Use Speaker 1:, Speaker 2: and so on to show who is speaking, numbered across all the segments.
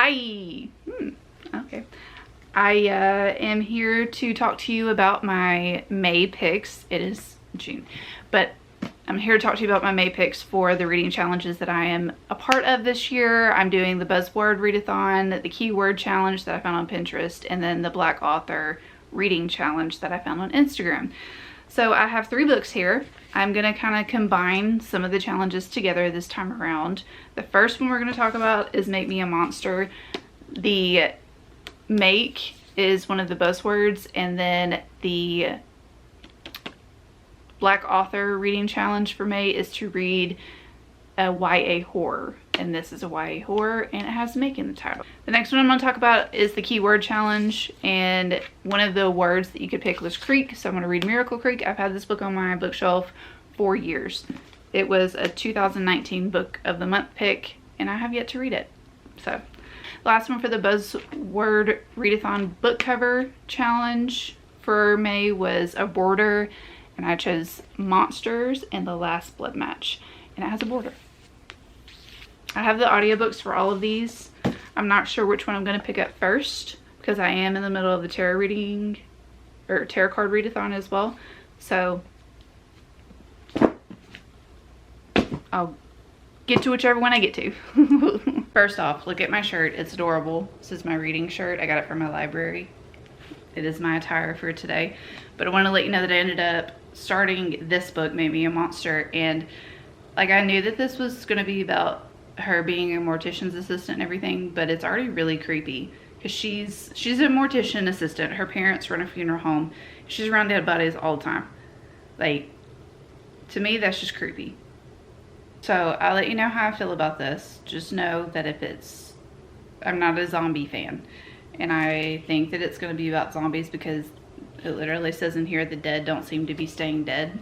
Speaker 1: Hi. Okay. I am here to talk to you about my May picks. It is June, but I'm here to talk to you about my May picks for the reading challenges that I am a part of this year. I'm doing the Buzzword Readathon, the Keyword Challenge that I found on Pinterest, and then the Black Author Reading Challenge that I found on Instagram. So I have 3 books here. I'm gonna kind of combine some of the challenges together this time around. The first one we're gonna talk about is Make Me a Monster. The make is one of the buzzwords, and then the Black Author Reading Challenge for May is to read a YA horror, and this is a YA horror and it has make in the title. The next one I'm going to talk about is the Keyword Challenge, and one of the words that you could pick was creek, so I'm going to read Miracle Creek. I've had this book on my bookshelf for years. It was a 2019 book of the month pick and I have yet to read it. So last one for the Buzzword Readathon book cover challenge for May was a border, and I chose Monsters and The Last Blood Match, and it has a border. I have the audiobooks for all of these. I'm not sure which one I'm going to pick up first because I am in the middle of the tarot reading or tarot card readathon as well. So I'll get to whichever one I get to. First off, look at my shirt. It's adorable. This is my reading shirt. I got it from my library. It is my attire for today. But I want to let you know that I ended up starting this book, Make Me a Monster, and like I knew that this was going to be about her being a mortician's assistant and everything, but it's already really creepy because she's a mortician assistant. Her parents run a funeral home. She's around dead bodies all the time. Like, to me, that's just creepy. So I'll let you know how I feel about this. Just know that I'm not a zombie fan, and I think that it's going to be about zombies because it literally says in here the dead don't seem to be staying dead.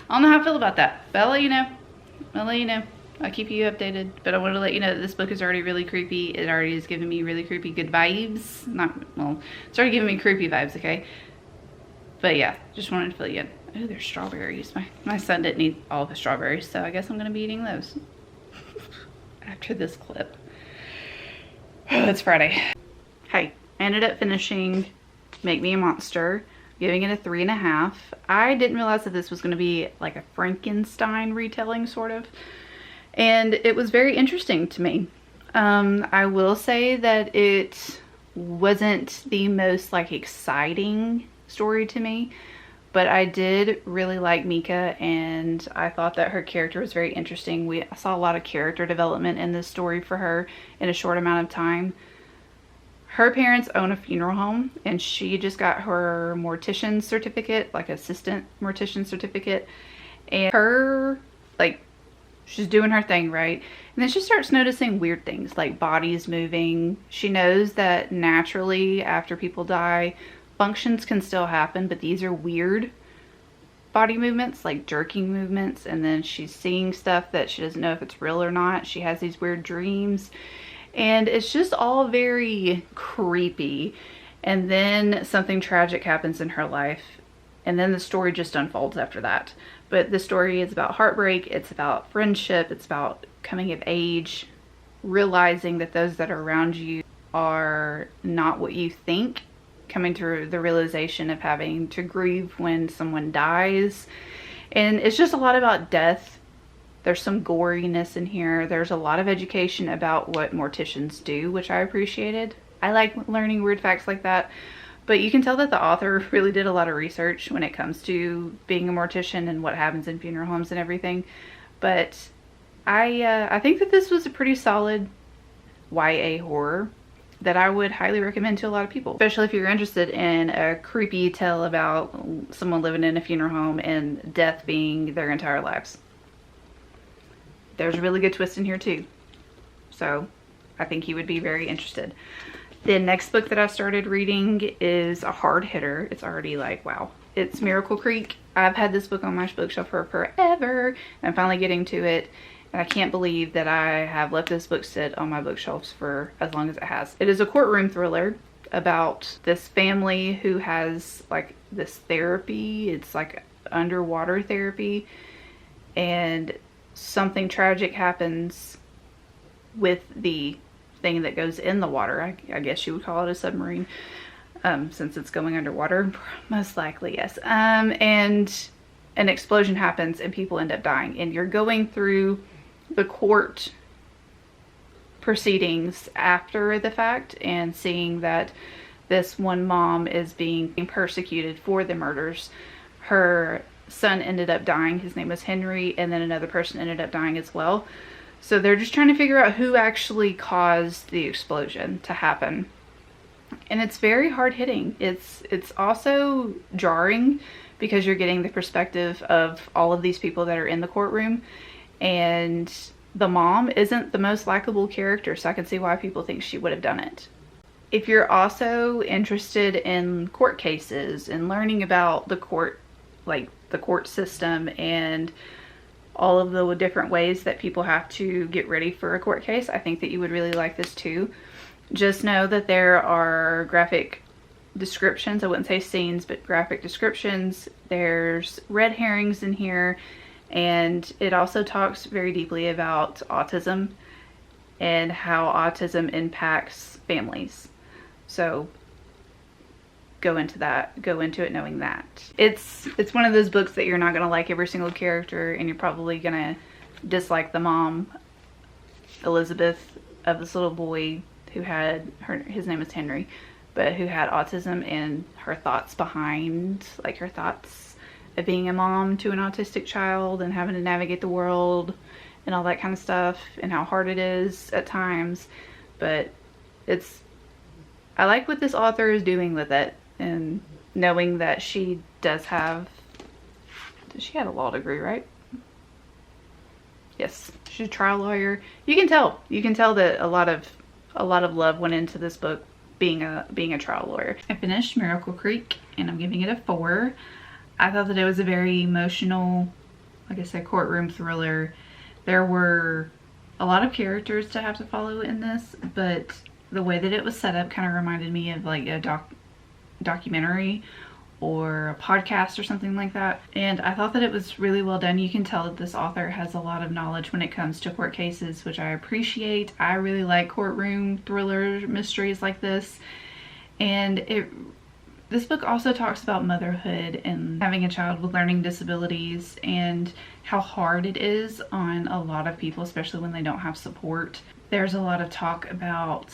Speaker 1: I don't know how I feel about that, but I'll let you know. I'll keep you updated, but I want to let you know that this book is already really creepy. It already is giving me really creepy good vibes. It's already giving me creepy vibes, okay? But yeah, just wanted to fill you in. Oh, there's strawberries. My son didn't eat all the strawberries, so I guess I'm going to be eating those after this clip. It's Friday. Hey, I ended up finishing Make Me a Monster, giving it a 3.5. I didn't realize that this was going to be like a Frankenstein retelling, sort of. And it was very interesting to me. I will say that it wasn't the most like exciting story to me, but I did really like Mika, and I thought that her character was very interesting. I saw a lot of character development in this story for her in a short amount of time. Her parents own a funeral home, and she just got her mortician certificate, like assistant mortician certificate, and she's doing her thing, right? And then she starts noticing weird things like bodies moving. She knows that naturally after people die, functions can still happen, but these are weird body movements, like jerking movements, and then she's seeing stuff that she doesn't know if it's real or not. She has these weird dreams, and it's just all very creepy. And then something tragic happens in her life, and then the story just unfolds after that. But the story is about heartbreak, it's about friendship, it's about coming of age, realizing that those that are around you are not what you think, coming to the realization of having to grieve when someone dies. And it's just a lot about death. There's some goriness in here. There's a lot of education about what morticians do, which I appreciated. I like learning weird facts like that. But you can tell that the author really did a lot of research when it comes to being a mortician and what happens in funeral homes and everything. But I think that this was a pretty solid YA horror that I would highly recommend to a lot of people, especially if you're interested in a creepy tale about someone living in a funeral home and death being their entire lives. There's a really good twist in here too, so I think you would be very interested. The next book that I started reading is a hard hitter. It's already like, wow. It's Miracle Creek. I've had this book on my bookshelf for forever, and I'm finally getting to it. And I can't believe that I have let this book sit on my bookshelves for as long as it has. It is a courtroom thriller about this family who has like this therapy. It's like underwater therapy. And something tragic happens with the thing that goes in the water. I guess you would call it a submarine, since it's going underwater. Most likely, yes. And an explosion happens and people end up dying. And you're going through the court proceedings after the fact and seeing that this one mom is being persecuted for the murders. Her son ended up dying. His name was Henry, and then another person ended up dying as well. So they're just trying to figure out who actually caused the explosion to happen. And it's very hard hitting. It's also jarring because you're getting the perspective of all of these people that are in the courtroom, and the mom isn't the most likable character, so I can see why people think she would have done it. If you're also interested in court cases and learning about the court, like the court system and all of the different ways that people have to get ready for a court case, I think that you would really like this too. Just know that there are graphic descriptions. I wouldn't say scenes, but graphic descriptions. There's red herrings in here, and it also talks very deeply about autism and how autism impacts families. So go into that, go into it knowing that. It's one of those books that you're not going to like every single character, and you're probably going to dislike the mom, Elizabeth, of this little boy who had his name was Henry, but who had autism, and her thoughts behind, like her thoughts of being a mom to an autistic child and having to navigate the world and all that kind of stuff, and how hard it is at times. But I like what this author is doing with it, and knowing that she does have, she had a law degree, right? Yes, she's a trial lawyer. You can tell that a lot of love went into this book, being a trial lawyer. I finished Miracle Creek, and I'm giving it a 4. I thought that it was a very emotional, like I said, courtroom thriller. There were a lot of characters to have to follow in this, but the way that it was set up kind of reminded me of like a documentary or a podcast or something like that. And I thought that it was really well done. You can tell that this author has a lot of knowledge when it comes to court cases, which I appreciate. I really like courtroom thriller mysteries like this. And this book also talks about motherhood and having a child with learning disabilities, and how hard it is on a lot of people, especially when they don't have support. There's a lot of talk about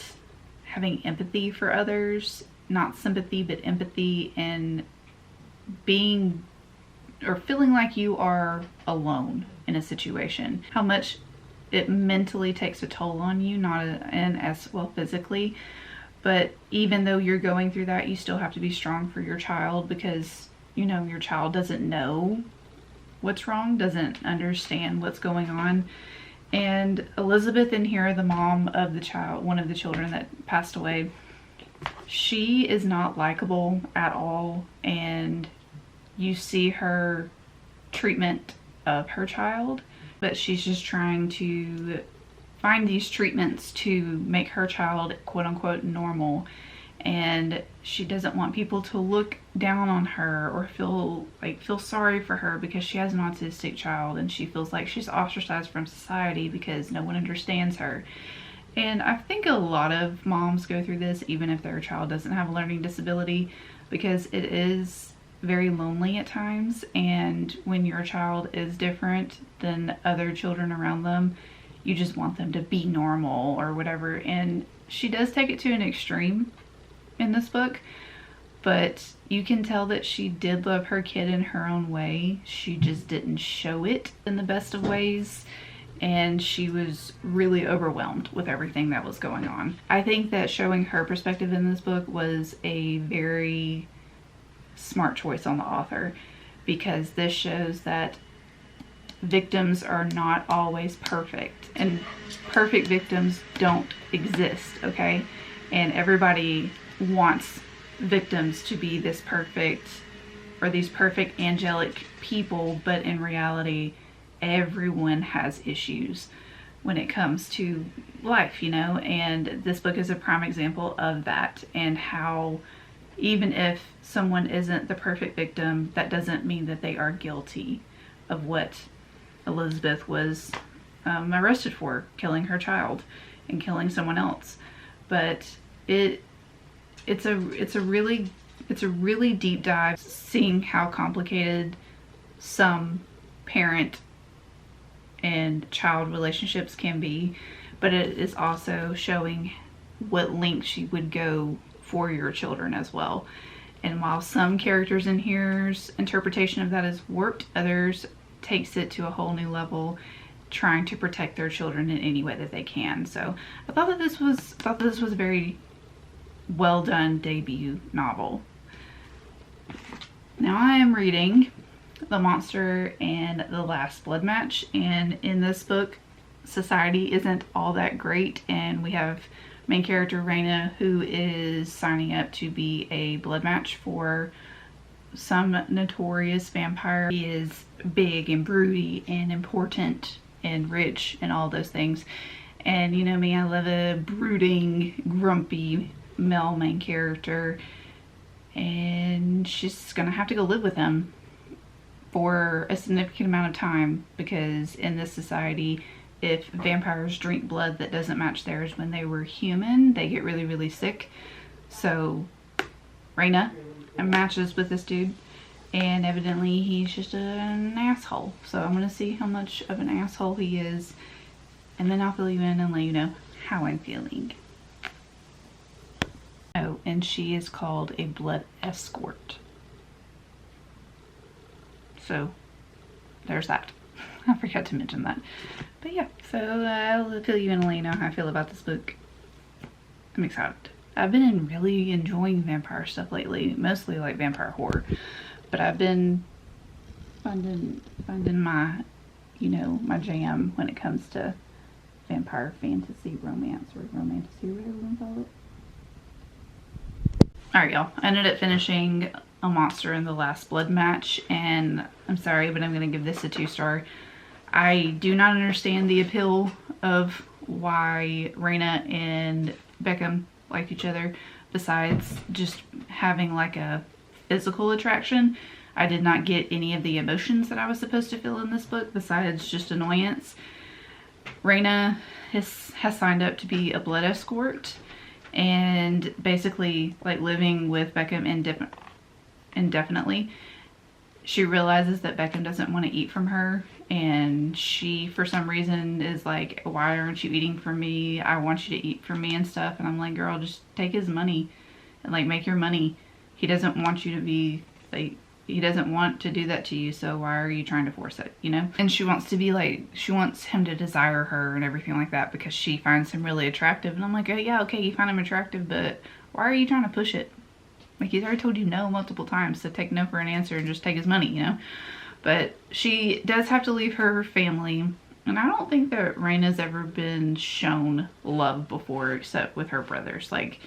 Speaker 1: having empathy for others, not sympathy, but empathy, and being or feeling like you are alone in a situation. How much it mentally takes a toll on you, not and as well physically. But even though you're going through that, you still have to be strong for your child, because you know your child doesn't know what's wrong, doesn't understand what's going on. And Elizabeth in here, the mom of the child, one of the children that passed away, she is not likable at all, and you see her treatment of her child, but she's just trying to find these treatments to make her child quote unquote normal, and she doesn't want people to look down on her or feel sorry for her because she has an autistic child, and she feels like she's ostracized from society because no one understands her. And I think a lot of moms go through this, even if their child doesn't have a learning disability, because it is very lonely at times. And when your child is different than other children around them, you just want them to be normal or whatever. And she does take it to an extreme in this book, but you can tell that she did love her kid in her own way. She just didn't show it in the best of ways, and she was really overwhelmed with everything that was going on. I think that showing her perspective in this book was a very smart choice on the author, because this shows that victims are not always perfect, and perfect victims don't exist, okay? And everybody wants victims to be this perfect, or these perfect angelic people, but in reality everyone has issues when it comes to life, you know. And this book is a prime example of that, and how even if someone isn't the perfect victim, that doesn't mean that they are guilty of what Elizabeth was arrested for, killing her child and killing someone else. But it's a really deep dive, seeing how complicated some parent and child relationships can be, but it is also showing what lengths you would go for your children as well. And while some characters in here's interpretation of that is warped, others takes it to a whole new level, trying to protect their children in any way that they can. So I thought that this was a very well done debut novel. Now I am reading The Monster and the Last Blood Match, and in this book society isn't all that great, and we have main character Raina, who is signing up to be a blood match for some notorious vampire. He is big and broody and important and rich and all those things. And you know me, I love a brooding, grumpy male main character. And she's gonna have to go live with him for a significant amount of time, because in this society, if vampires drink blood that doesn't match theirs when they were human, they get really, really sick. So Raina matches with this dude, and evidently he's just an asshole. So I'm gonna see how much of an asshole he is, and then I'll fill you in and let you know how I'm feeling. Oh, and she is called a blood escort. So there's that. I forgot to mention that. But yeah, so I'll fill you in and let you know how I feel about this book. I'm excited. I've been really enjoying vampire stuff lately, mostly like vampire horror. But I've been finding my, you know, my jam when it comes to vampire fantasy romance, or romantasy, or whatever you want to call it. Alright y'all, I ended up finishing A Monster and the Last Blood Match, and I'm sorry, but I'm going to give this a 2-star. I do not understand the appeal of why Raina and Beckham like each other, besides just having like a physical attraction. I did not get any of the emotions that I was supposed to feel in this book, besides just annoyance. Raina has signed up to be a blood escort, and basically like living with Beckham indefinitely. She realizes that Beckham doesn't want to eat from her, and she for some reason is like, why aren't you eating from me? I want you to eat from me and stuff. And I'm like, girl, just take his money and like make your money. He doesn't want you to be like, he doesn't want to do that to you, so why are you trying to force it, you know? And she wants to be like, she wants him to desire her and everything like that, because she finds him really attractive. And I'm like, oh yeah, okay, you find him attractive, but why are you trying to push it? Like, he's already told you no multiple times, so take no for an answer and just take his money, you know? But she does have to leave her family, and I don't think that Raina's ever been shown love before, except with her brothers. Like,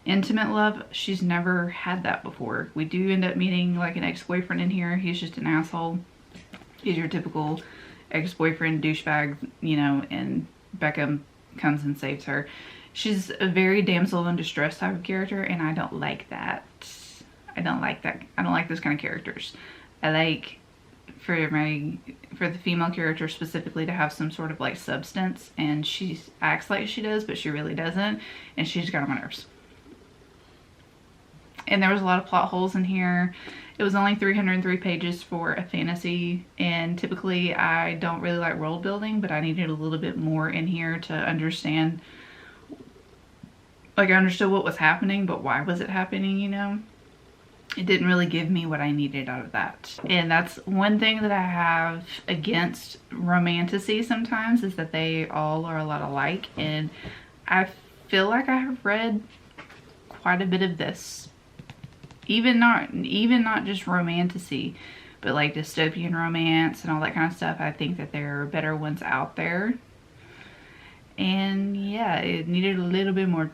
Speaker 1: intimate love, she's never had that before. We do end up meeting like an ex-boyfriend in here. He's just an asshole. He's your typical ex-boyfriend douchebag, you know, and Beckham comes and saves her. She's a very damsel in distress type of character, and I don't like that. I don't like that. I don't like those kind of characters. I like for the female character specifically to have some sort of like substance, and she acts like she does, but she really doesn't, and she's got on my nerves. And there was a lot of plot holes in here. It was only 303 pages for a fantasy, and typically I don't really like world building, but I needed a little bit more in here to understand. Like, I understood what was happening, but why was it happening, you know? It didn't really give me what I needed out of that. And that's one thing that I have against romantasy sometimes, is that they all are a lot alike. And I feel like I have read quite a bit of this. Even not just romantasy, but like dystopian romance and all that kind of stuff. I think that there are better ones out there. And yeah, it needed a little bit more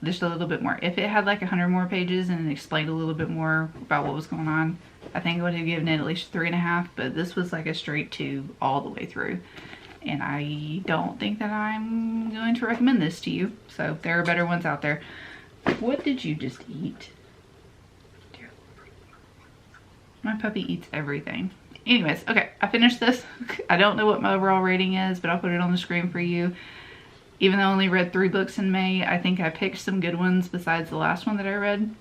Speaker 1: just a little bit more. If it had like 100 more pages and it explained a little bit more about what was going on, I think I would have given it at least 3.5, but this was like a straight 2 all the way through. And I don't think that I'm going to recommend this to you. So there are better ones out there. What did you just eat? My puppy eats everything. Anyways, okay, I finished this. I don't know what my overall rating is, but I'll put it on the screen for you. Even though I only read 3 books in May, I think I picked some good ones besides the last one that I read.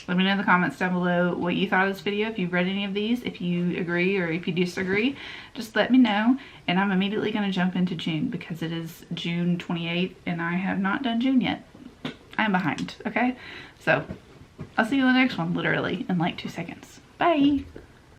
Speaker 1: Let me know in the comments down below what you thought of this video, if you've read any of these, if you agree or if you disagree. Just let me know. And I'm immediately going to jump into June because it is June 28th and I have not done June yet. I'm behind, okay? So I'll see you in the next one, literally in like 2 seconds. Bye!